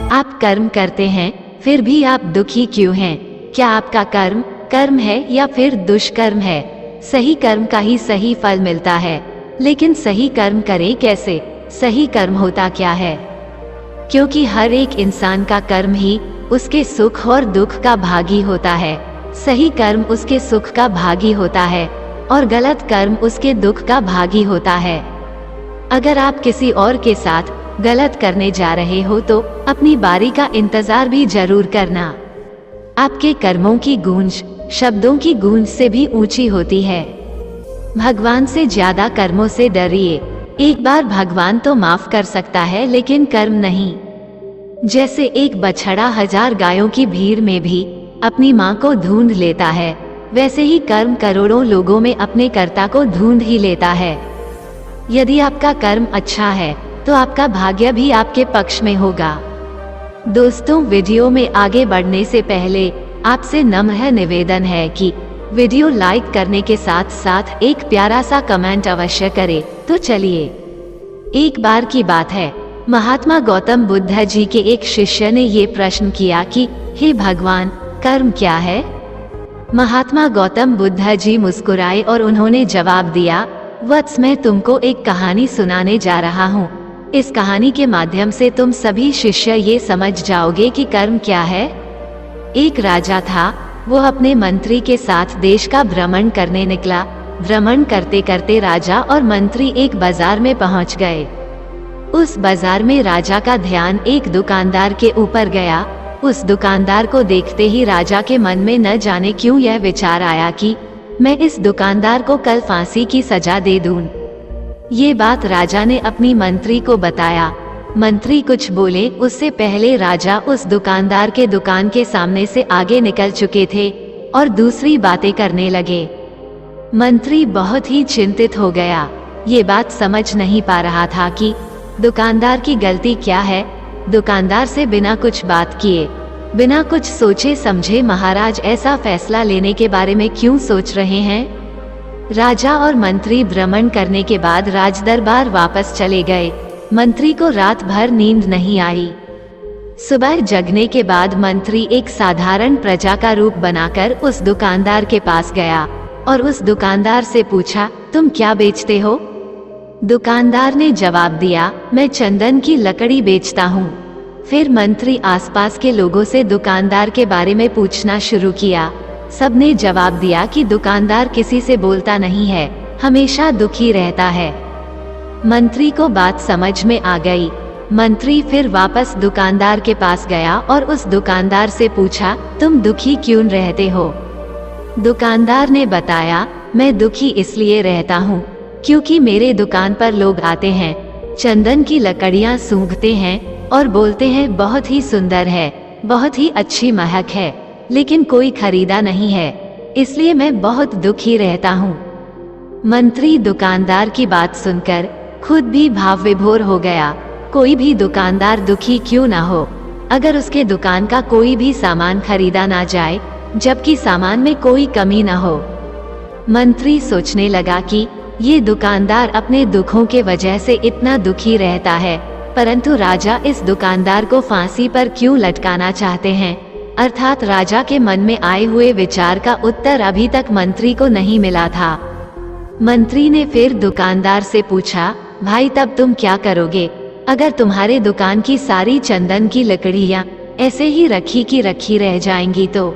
आप कर्म करते हैं, फिर भी आप दुखी क्यों हैं? क्या आपका कर्म कर्म है या फिर दुष्कर्म है? सही कर्म का ही सही फल मिलता है, लेकिन सही कर्म करें कैसे? सही कर्म होता क्या है? क्योंकि हर एक इंसान का कर्म ही उसके सुख और दुख का भागी होता है। सही कर्म उसके सुख का भागी होता है और गलत कर्म उसके दुख का भागी होता है। अगर आप किसी और के साथ गलत करने जा रहे हो तो अपनी बारी का इंतजार भी जरूर करना। आपके कर्मों की गूंज शब्दों की गूंज से भी ऊंची होती है। भगवान से ज्यादा कर्मों से डरिए। एक बार भगवान तो माफ कर सकता है, लेकिन कर्म नहीं। जैसे एक बछड़ा 1000 गायों की भीड़ में भी अपनी माँ को ढूंढ लेता है, वैसे ही कर्म करोड़ों लोगों में अपने कर्ता को ढूंढ ही लेता है। यदि आपका कर्म अच्छा है तो आपका भाग्य भी आपके पक्ष में होगा। दोस्तों, वीडियो में आगे बढ़ने से पहले आपसे नम्र निवेदन है कि वीडियो लाइक करने के साथ साथ एक प्यारा सा कमेंट अवश्य करें। तो चलिए, एक बार की बात है, महात्मा गौतम बुद्ध जी के एक शिष्य ने ये प्रश्न किया कि हे भगवान, कर्म क्या है? महात्मा गौतम बुद्ध जी मुस्कुराए और उन्होंने जवाब दिया, वत्स, मैं तुमको एक कहानी सुनाने जा रहा हूँ। इस कहानी के माध्यम से तुम सभी शिष्य ये समझ जाओगे कि कर्म क्या है। एक राजा था, वो अपने मंत्री के साथ देश का भ्रमण करने निकला। भ्रमण करते करते राजा और मंत्री एक बाजार में पहुंच गए। उस बाजार में राजा का ध्यान एक दुकानदार के ऊपर गया। उस दुकानदार को देखते ही राजा के मन में न जाने क्यों यह विचार आया कि मैं इस दुकानदार को कल फांसी की सजा दे दूं। ये बात राजा ने अपनी मंत्री को बताया। मंत्री कुछ बोले उससे पहले राजा उस दुकानदार के दुकान के सामने से आगे निकल चुके थे और दूसरी बातें करने लगे। मंत्री बहुत ही चिंतित हो गया। ये बात समझ नहीं पा रहा था कि दुकानदार की गलती क्या है। दुकानदार से बिना कुछ बात किए, बिना कुछ सोचे समझे महाराज ऐसा फैसला लेने के बारे में क्यों सोच रहे हैं? राजा और मंत्री भ्रमण करने के बाद राजदरबार वापस चले गए। मंत्री को रात भर नींद नहीं आई। सुबह जगने के बाद मंत्री एक साधारण प्रजा का रूप बनाकर उस दुकानदार के पास गया और उस दुकानदार से पूछा, तुम क्या बेचते हो? दुकानदार ने जवाब दिया, मैं चंदन की लकड़ी बेचता हूँ। फिर मंत्री आसपास के लोगों से दुकानदार के बारे में पूछना शुरू किया। सबने जवाब दिया कि दुकानदार किसी से बोलता नहीं है, हमेशा दुखी रहता है। मंत्री को बात समझ में आ गई। मंत्री फिर वापस दुकानदार के पास गया और उस दुकानदार से पूछा, तुम दुखी क्यों रहते हो? दुकानदार ने बताया, मैं दुखी इसलिए रहता हूँ क्योंकि मेरे दुकान पर लोग आते हैं, चंदन की लकड़ियाँ सूंघते हैं और बोलते हैं बहुत ही सुंदर है, बहुत ही अच्छी महक है, लेकिन कोई खरीदा नहीं है, इसलिए मैं बहुत दुखी रहता हूँ। मंत्री दुकानदार की बात सुनकर खुद भी भाव विभोर हो गया। कोई भी दुकानदार दुखी क्यों ना हो अगर उसके दुकान का कोई भी सामान खरीदा ना जाए, जबकि सामान में कोई कमी ना हो। मंत्री सोचने लगा कि ये दुकानदार अपने दुखों के वजह से इतना दुखी रहता है, परंतु राजा इस दुकानदार को फांसी पर क्यों लटकाना चाहते हैं? अर्थात राजा के मन में आए हुए विचार का उत्तर अभी तक मंत्री को नहीं मिला था। मंत्री ने फिर दुकानदार से पूछा, भाई तब तुम क्या करोगे अगर तुम्हारे दुकान की सारी चंदन की लकड़ियाँ ऐसे ही रखी की रखी रह जाएंगी तो?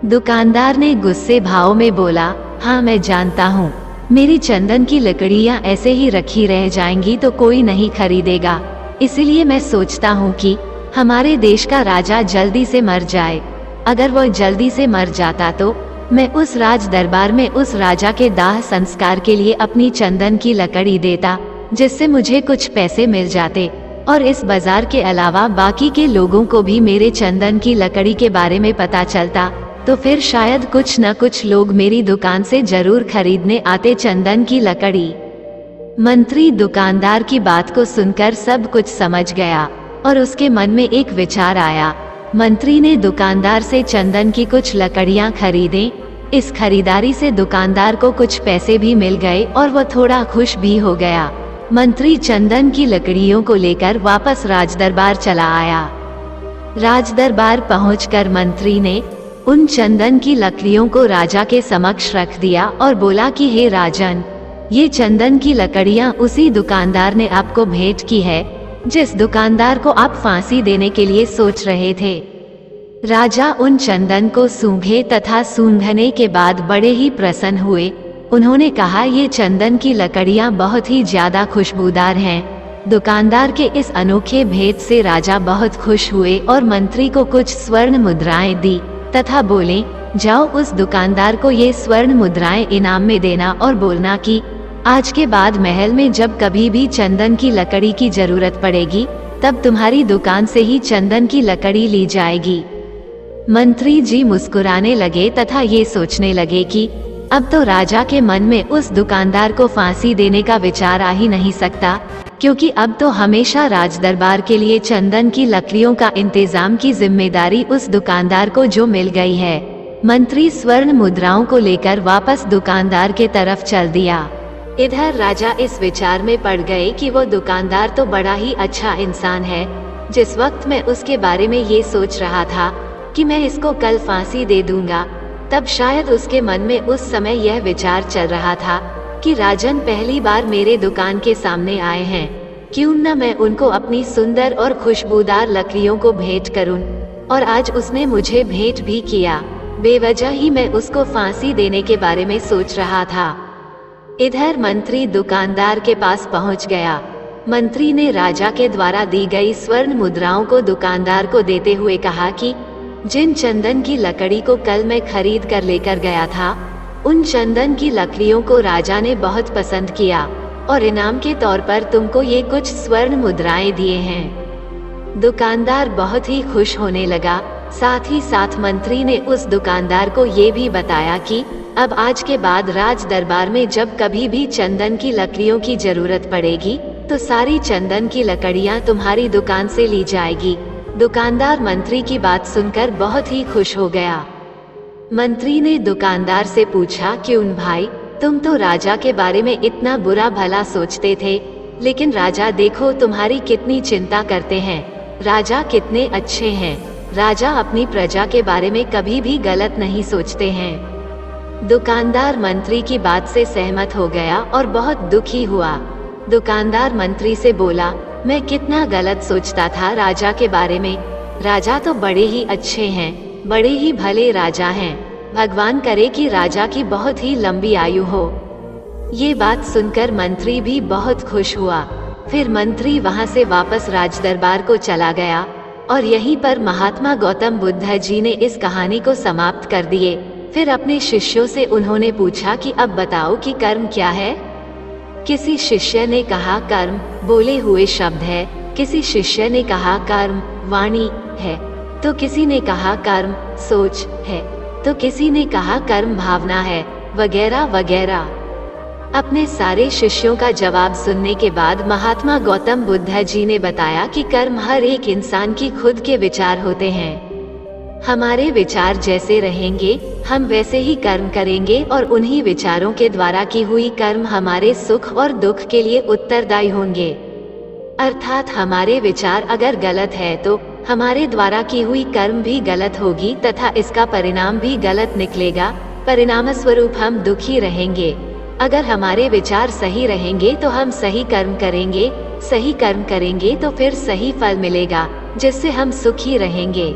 दुकानदार ने गुस्से भाव में बोला, हाँ मैं जानता हूँ, मेरी चंदन की लकड़ियाँ ऐसे ही रखी रह जाएंगी तो कोई नहीं खरीदेगा, इसलिए मैं सोचता हूँ कि हमारे देश का राजा जल्दी से मर जाए। अगर वह जल्दी से मर जाता तो मैं उस राज दरबार में उस राजा के दाह संस्कार के लिए अपनी चंदन की लकड़ी देता, जिससे मुझे कुछ पैसे मिल जाते और इस बाजार के अलावा बाकी के लोगों को भी मेरे चंदन की लकड़ी के बारे में पता चलता, तो फिर शायद कुछ न कुछ लोग मेरी दुकान से जरूर खरीदने आते चंदन की लकड़ी। मंत्री दुकानदार की बात को सुनकर सब कुछ समझ गया और उसके मन में एक विचार आया। मंत्री ने दुकानदार से चंदन की कुछ लकड़ियां खरीदें। इस खरीदारी से दुकानदार को कुछ पैसे भी मिल गए और वह थोड़ा खुश भी हो गया। मंत्री चंदन की लकड़ियों को लेकर वापस राजदरबार चला आया। राजदरबार पहुंचकर मंत्री ने उन चंदन की लकड़ियों को राजा के समक्ष रख दिया और बोला कि हे राजन, ये चंदन की लकड़ियां उसी दुकानदार ने आपको भेंट की है जिस दुकानदार को आप फांसी देने के लिए सोच रहे थे। राजा उन चंदन को सूंघे तथा सूंघने के बाद बड़े ही प्रसन्न हुए। उन्होंने कहा, ये चंदन की लकड़ियां बहुत ही ज्यादा खुशबूदार हैं। दुकानदार के इस अनोखे भेंट से राजा बहुत खुश हुए और मंत्री को कुछ स्वर्ण मुद्राएं दी तथा बोले, जाओ उस दुकानदार को ये स्वर्ण मुद्राएं इनाम में देना और बोलना कि आज के बाद महल में जब कभी भी चंदन की लकड़ी की जरूरत पड़ेगी तब तुम्हारी दुकान से ही चंदन की लकड़ी ली जाएगी। मंत्री जी मुस्कुराने लगे तथा ये सोचने लगे कि अब तो राजा के मन में उस दुकानदार को फांसी देने का विचार आ ही नहीं सकता, क्योंकि अब तो हमेशा राजदरबार के लिए चंदन की लकड़ियों का इंतजाम की जिम्मेदारी उस दुकानदार को जो मिल गई है। मंत्री स्वर्ण मुद्राओं को लेकर वापस दुकानदार के तरफ चल दिया। इधर राजा इस विचार में पड़ गए कि वो दुकानदार तो बड़ा ही अच्छा इंसान है। जिस वक्त मैं उसके बारे में ये सोच रहा था कि मैं इसको कल फांसी दे दूंगा, तब शायद उसके मन में उस समय यह विचार चल रहा था कि राजन पहली बार मेरे दुकान के सामने आए हैं, क्यों न मैं उनको अपनी सुंदर और खुशबूदार लकड़ियों को भेंट करूं। और आज उसने मुझे भेंट भी किया, बेवजह ही मैं उसको फांसी देने के बारे में सोच रहा था। इधर मंत्री दुकानदार के पास पहुंच गया। मंत्री ने राजा के द्वारा दी गई स्वर्ण मुद्राओं को दुकानदार को देते हुए कहा कि जिन चंदन की लकड़ी को कल मैं खरीद कर लेकर गया था, उन चंदन की लकड़ियों को राजा ने बहुत पसंद किया और इनाम के तौर पर तुमको ये कुछ स्वर्ण मुद्राएं दिए हैं। दुकानदार बहुत ही खुश होने लगा। साथ ही साथ मंत्री ने उस दुकानदार को ये भी बताया कि अब आज के बाद राज दरबार में जब कभी भी चंदन की लकड़ियों की जरूरत पड़ेगी तो सारी चंदन की लकड़ियां तुम्हारी दुकान से ली जाएगी। दुकानदार मंत्री की बात सुनकर बहुत ही खुश हो गया। मंत्री ने दुकानदार से पूछा, क्यों भाई, तुम तो राजा के बारे में इतना बुरा भला सोचते थे, लेकिन राजा देखो तुम्हारी कितनी चिंता करते हैं। राजा कितने अच्छे हैं। राजा अपनी प्रजा के बारे में कभी भी गलत नहीं सोचते हैं। दुकानदार मंत्री की बात से सहमत हो गया और बहुत दुखी हुआ। दुकानदार मंत्री से बोला, मैं कितना गलत सोचता था राजा के बारे में। राजा तो बड़े ही अच्छे हैं, बड़े ही भले राजा हैं। भगवान करे कि राजा की बहुत ही लंबी आयु हो। ये बात सुनकर मंत्री भी बहुत खुश हुआ। फिर मंत्री वहां से वापस राजदरबार को चला गया और यहीं पर महात्मा गौतम बुद्ध जी ने इस कहानी को समाप्त कर दिए। फिर अपने शिष्यों से उन्होंने पूछा कि अब बताओ कि कर्म क्या है। किसी शिष्य ने कहा कर्म बोले हुए शब्द है, किसी शिष्य ने कहा कर्म वाणी है, तो किसी ने कहा कर्म सोच है, तो किसी ने कहा कर्म भावना है, वगैरह वगैरह। अपने सारे शिष्यों का जवाब सुनने के बाद महात्मा गौतम बुद्ध जी ने बताया कि कर्म हर एक इंसान की खुद के विचार होते हैं। हमारे विचार जैसे रहेंगे हम वैसे ही कर्म करेंगे और उन्हीं विचारों के द्वारा की हुई कर्म हमारे सुख और दुख के लिए उत्तरदायी होंगे। अर्थात हमारे विचार अगर गलत है तो हमारे द्वारा की हुई कर्म भी गलत होगी तथा इसका परिणाम भी गलत निकलेगा। परिणाम स्वरूप हम दुखी रहेंगे। अगर हमारे विचार सही रहेंगे तो हम सही कर्म करेंगे, सही कर्म करेंगे तो फिर सही फल मिलेगा, जिससे हम सुखी रहेंगे।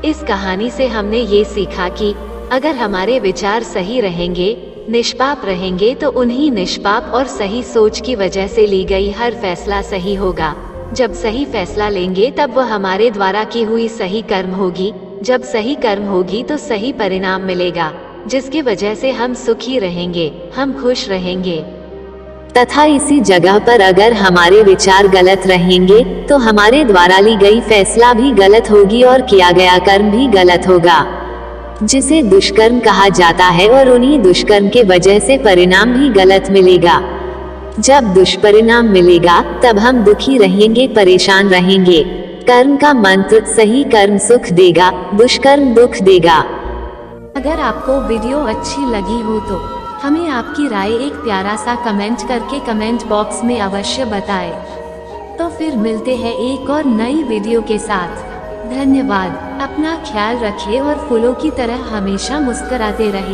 इस कहानी से हमने ये सीखा कि अगर हमारे विचार सही रहेंगे, निष्पाप रहेंगे, तो उन्हीं निष्पाप और सही सोच की वजह से ली गई हर फैसला सही होगा। जब सही फैसला लेंगे तब वह हमारे द्वारा की हुई सही कर्म होगी। जब सही कर्म होगी तो सही परिणाम मिलेगा, जिसके वजह से हम सुखी रहेंगे, हम खुश रहेंगे। तथा इसी जगह पर अगर हमारे विचार गलत रहेंगे तो हमारे द्वारा ली गई फैसला भी गलत होगी और किया गया कर्म भी गलत होगा, जिसे दुष्कर्म कहा जाता है। और उन्हीं दुष्कर्म के वजह से परिणाम भी गलत मिलेगा। जब दुष्परिणाम मिलेगा तब हम दुखी रहेंगे, परेशान रहेंगे। कर्म का मंत्र सही कर्म सुख देगा, दुष्कर्म दुख देगा। अगर आपको वीडियो अच्छी लगी हो तो हमें आपकी राय एक प्यारा सा कमेंट करके कमेंट बॉक्स में अवश्य बताएं। तो फिर मिलते हैं एक और नई वीडियो के साथ। धन्यवाद। अपना ख्याल रखिए और फूलों की तरह हमेशा मुस्कुराते रहिए।